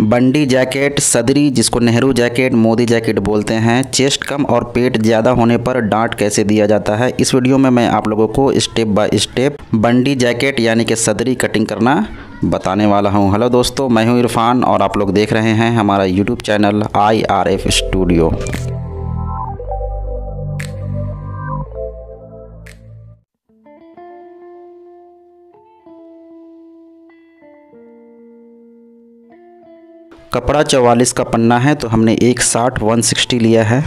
बंडी jacket, सदरी जिसको Nehru jacket, Modi jacket बोलते हैं, चेस्ट कम और पेट ज़्यादा होने पर डांट कैसे दिया जाता है, इस वीडियो में मैं आप लोगों को स्टेप बाय स्टेप बंडी जैकेट यानी कि सदरी कटिंग करना बताने वाला हूं। हेलो दोस्तों, मैं हूं इरफान और आप लोग देख रहे हैं हमारा यूट्यूब चैनल IRF स्टूडियो। कपड़ा 44 का पन्ना है तो हमने एक 60-160 लिया है।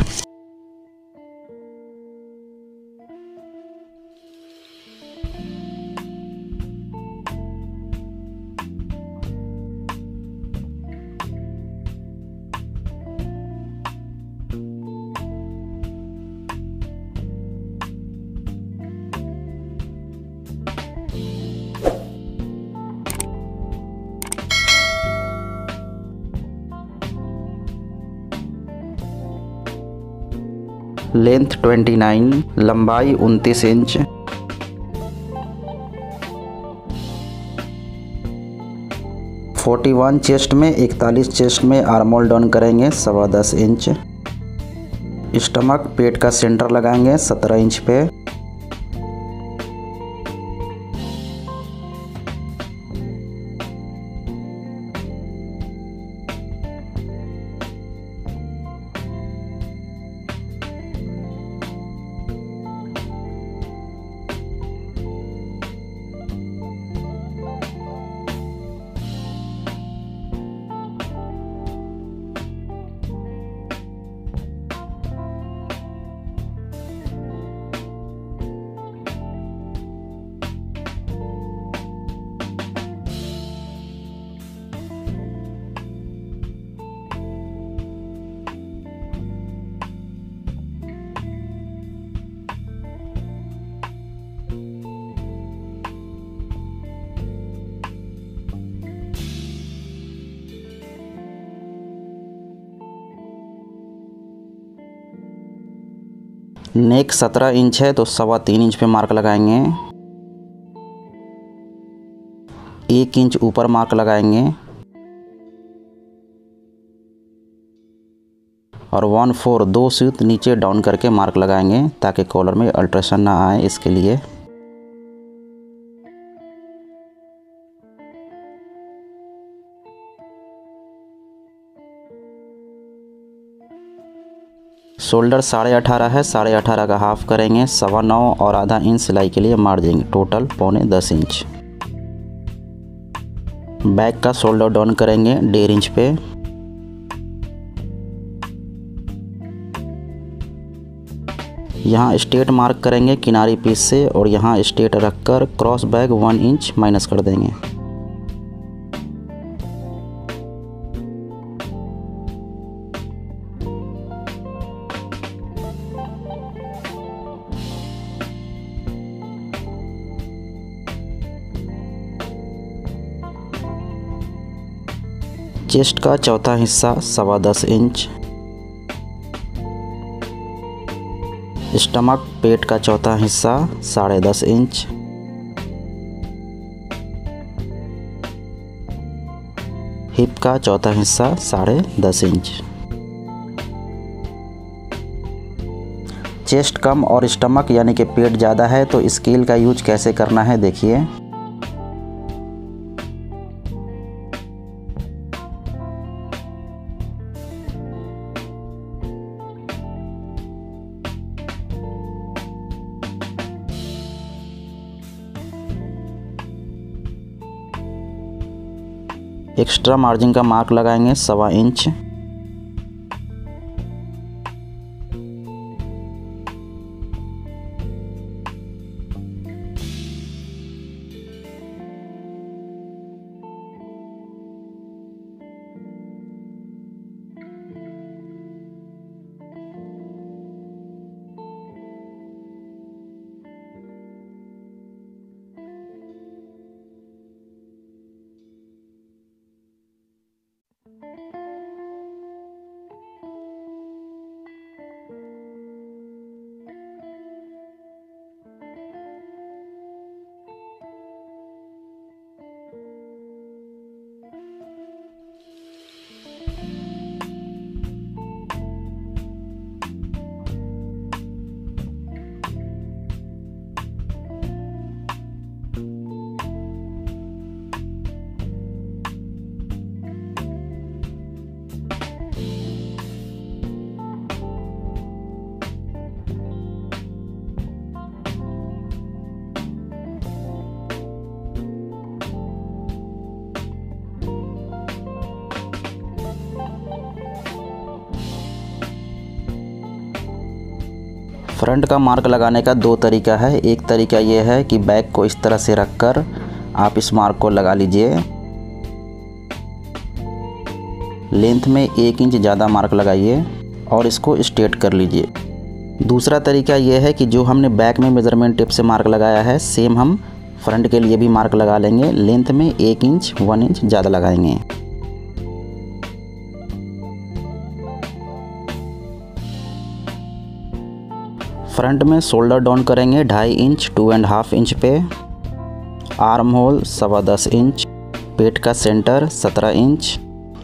लेंथ 29, लंबाई 29 इंच। (41) चेस्ट में, 41 चेस्ट में आर्मोल डाउन करेंगे 10.25 इंच। स्टमक पेट का सेंटर लगाएंगे 17 इंच पे। नेक 17 इंच है तो 3.25 इंच पे मार्क लगाएंगे। 1 इंच ऊपर मार्क लगाएंगे और 1/4 2 सूत नीचे डाउन करके मार्क लगाएंगे ताकि कॉलर में अल्ट्रेशन ना आए, इसके लिए। शोल्डर 18.5 है, 18.5 का हाफ करेंगे 9.25 और आधा इंच सिलाई के लिए मार देंगे, टोटल 9.25 इंच। बैक का शोल्डर डाउन करेंगे 1.5 इंच पे। यहाँ स्ट्रेट मार्क करेंगे किनारी पीस से और यहाँ स्ट्रेट रखकर क्रॉस बैक 1 इंच माइनस कर देंगे। चेस्ट का चौथा हिस्सा 10.25 इंच। स्टमक पेट का चौथा हिस्सा 10.5 इंच। हिप का चौथा हिस्सा 10.5 इंच। चेस्ट कम और स्टमक यानी कि पेट ज़्यादा है तो स्केल का यूज कैसे करना है देखिए। एक्स्ट्रा मार्जिन का मार्क लगाएंगे 1.25 इंच। फ्रंट का मार्क लगाने का दो तरीका है। एक तरीका ये है कि बैक को इस तरह से रखकर आप इस मार्क को लगा लीजिए। लेंथ में 1 इंच ज़्यादा मार्क लगाइए और इसको स्ट्रेट कर लीजिए। दूसरा तरीका ये है कि जो हमने बैक में मेज़रमेंट टेप से मार्क लगाया है, सेम हम फ्रंट के लिए भी मार्क लगा लेंगे। लेंथ में 1 इंच 1 इंच ज़्यादा लगाएंगे। फ्रंट में शोल्डर डाउन करेंगे 2.5 इंच 2.5 इंच पे, आर्म होल 10.25 इंच, पेट का सेंटर 17 इंच,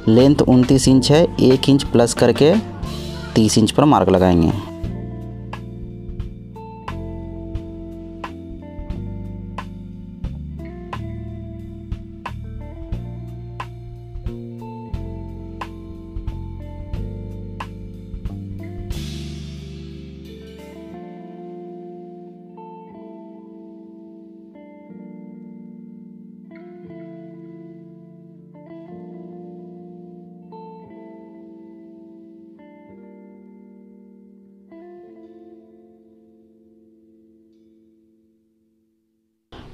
लेंथ 29 इंच है। 1 इंच प्लस करके 30 इंच पर मार्क लगाएंगे।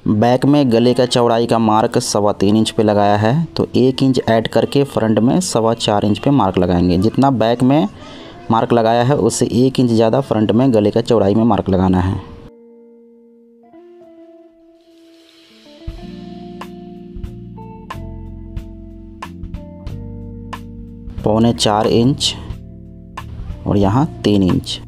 बैक में गले का चौड़ाई का मार्क 3.25 इंच पे लगाया है, तो 1 इंच ऐड करके फ्रंट में 4.25 इंच पे मार्क लगाएंगे। जितना बैक में मार्क लगाया है उससे 1 इंच ज़्यादा फ्रंट में गले का चौड़ाई में मार्क लगाना है। पौने 4 इंच और यहाँ 3 इंच।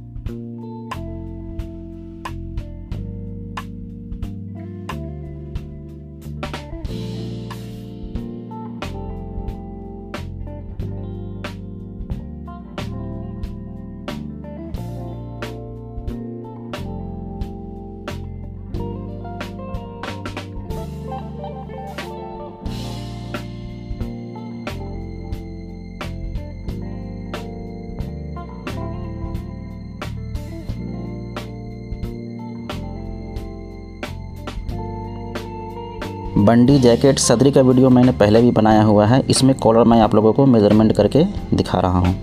बंडी जैकेट सदरी का वीडियो मैंने पहले भी बनाया हुआ है। इसमें कॉलर मैं आप लोगों को मेज़रमेंट करके दिखा रहा हूँ।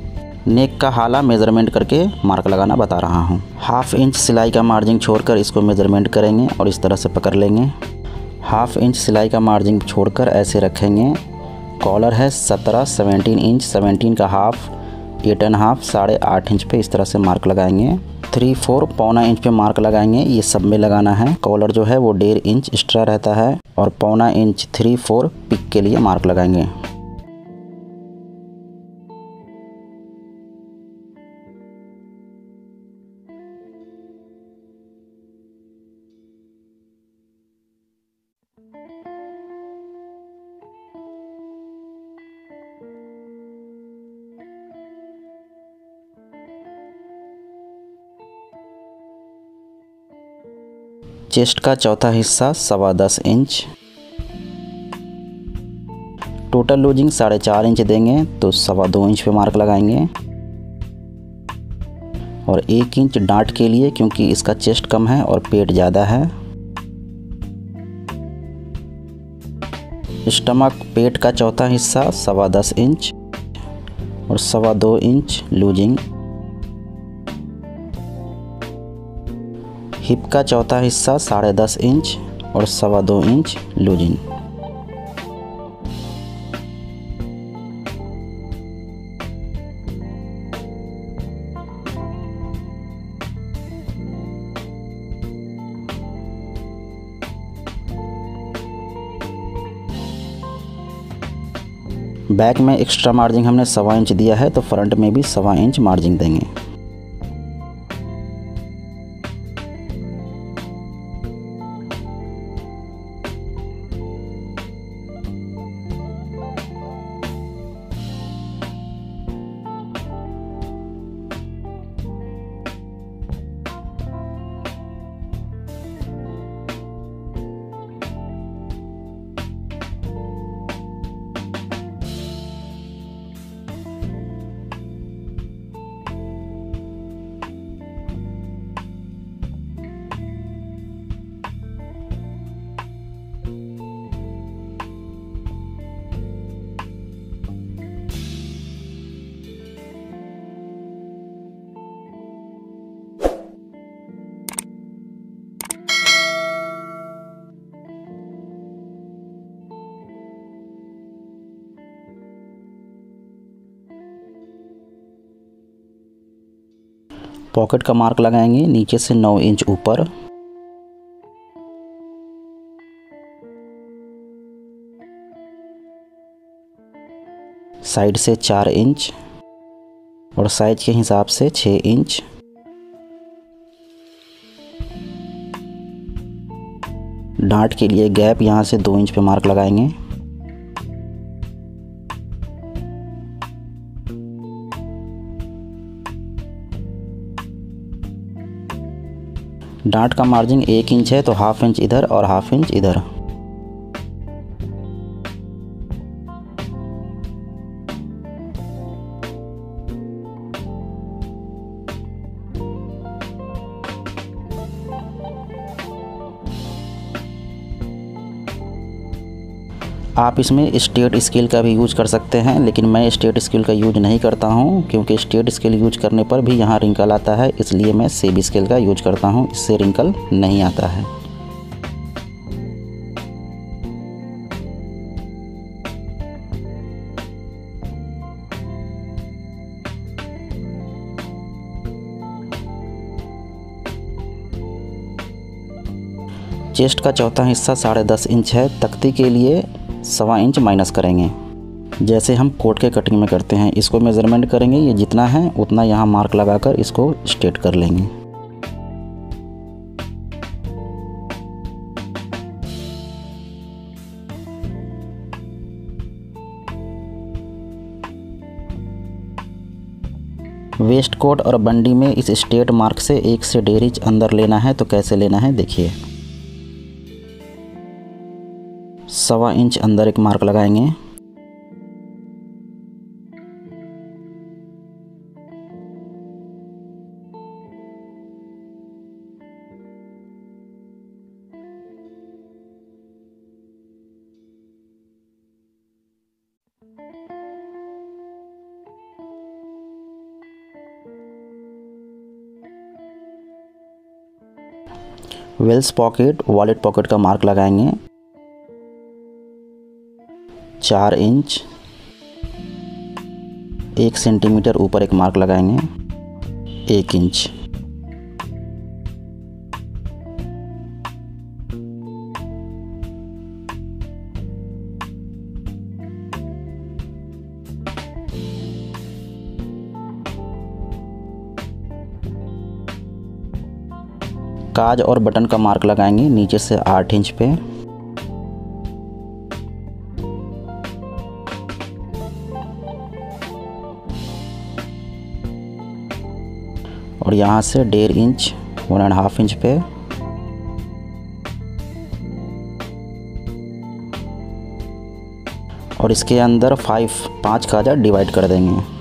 नेक का हाला मेज़रमेंट करके मार्क लगाना बता रहा हूँ। 1/2 इंच सिलाई का मार्जिन छोड़कर इसको मेज़रमेंट करेंगे और इस तरह से पकड़ लेंगे। 1/2 इंच सिलाई का मार्जिन छोड़कर ऐसे रखेंगे। कॉलर है 17 इंच, 17 का हाफ 8.5 8.5 इंच पे इस तरह से मार्क लगाएंगे। 3/4 पौना इंच पे मार्क लगाएंगे। ये सब में लगाना है। कॉलर जो है वो 1.5 इंच एक्स्ट्रा रहता है और पौना इंच 3/4 पिक के लिए मार्क लगाएंगे। चेस्ट का चौथा हिस्सा 10.25 इंच। टोटल लूजिंग 4.5 इंच देंगे तो 2.25 इंच पे मार्क लगाएंगे। और 1 इंच डांट के लिए, क्योंकि इसका चेस्ट कम है और पेट ज़्यादा है। स्टमक पेट का चौथा हिस्सा 10.25 इंच और 2.25 इंच लूजिंग। हिप का चौथा हिस्सा 10.5 इंच और 2.25 इंच लूजिंग। बैक में एक्स्ट्रा मार्जिन हमने 1.25 इंच दिया है, तो फ्रंट में भी 1.25 इंच मार्जिन देंगे। पॉकेट का मार्क लगाएंगे नीचे से 9 इंच ऊपर। साइड से 4 इंच और साइज के हिसाब से 6 इंच। डांट के लिए गैप यहाँ से 2 इंच पे मार्क लगाएंगे। डांट का मार्जिन 1 इंच है तो हाफ इंच इधर और हाफ इंच इधर। आप इसमें स्ट्रेट स्केल का भी यूज कर सकते हैं, लेकिन मैं स्ट्रेट स्केल का यूज नहीं करता हूं क्योंकि स्ट्रेट स्केल यूज करने पर भी यहां रिंकल आता है, इसलिए मैं सेब स्केल का यूज करता हूं, इससे रिंकल नहीं आता है। चेस्ट का चौथा हिस्सा 10.5 इंच है। तख्ती के लिए 1.25 इंच माइनस करेंगे, जैसे हम कोट के कटिंग में करते हैं। इसको मेज़रमेंट करेंगे, ये जितना है उतना यहाँ मार्क लगाकर इसको स्ट्रेट कर लेंगे। वेस्ट कोट और बंडी में इस स्ट्रेट मार्क से 1 से 1.5 इंच अंदर लेना है। तो कैसे लेना है देखिए। 1.25 इंच अंदर एक मार्क लगाएंगे। वेल्स पॉकेट वॉलेट पॉकेट का मार्क लगाएंगे 4 इंच। 1 सेंटीमीटर ऊपर एक मार्क लगाएंगे 1 इंच। काज और बटन का मार्क लगाएंगे नीचे से 8 इंच पे। और यहाँ से 1.5 इंच 1.5 इंच पे। और इसके अंदर 5 काजा डिवाइड कर देंगे।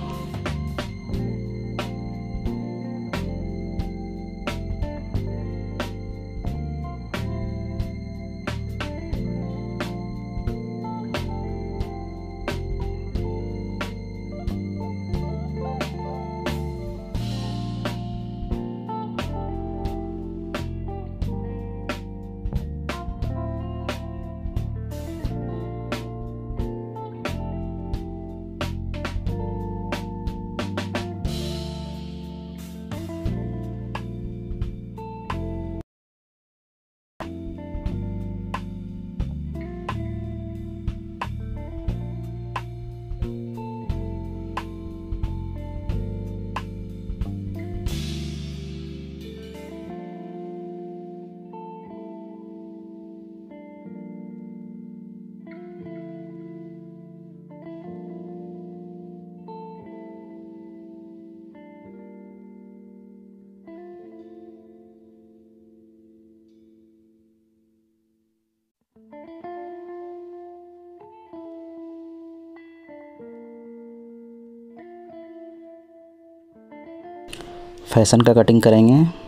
फैशन का कटिंग करेंगे।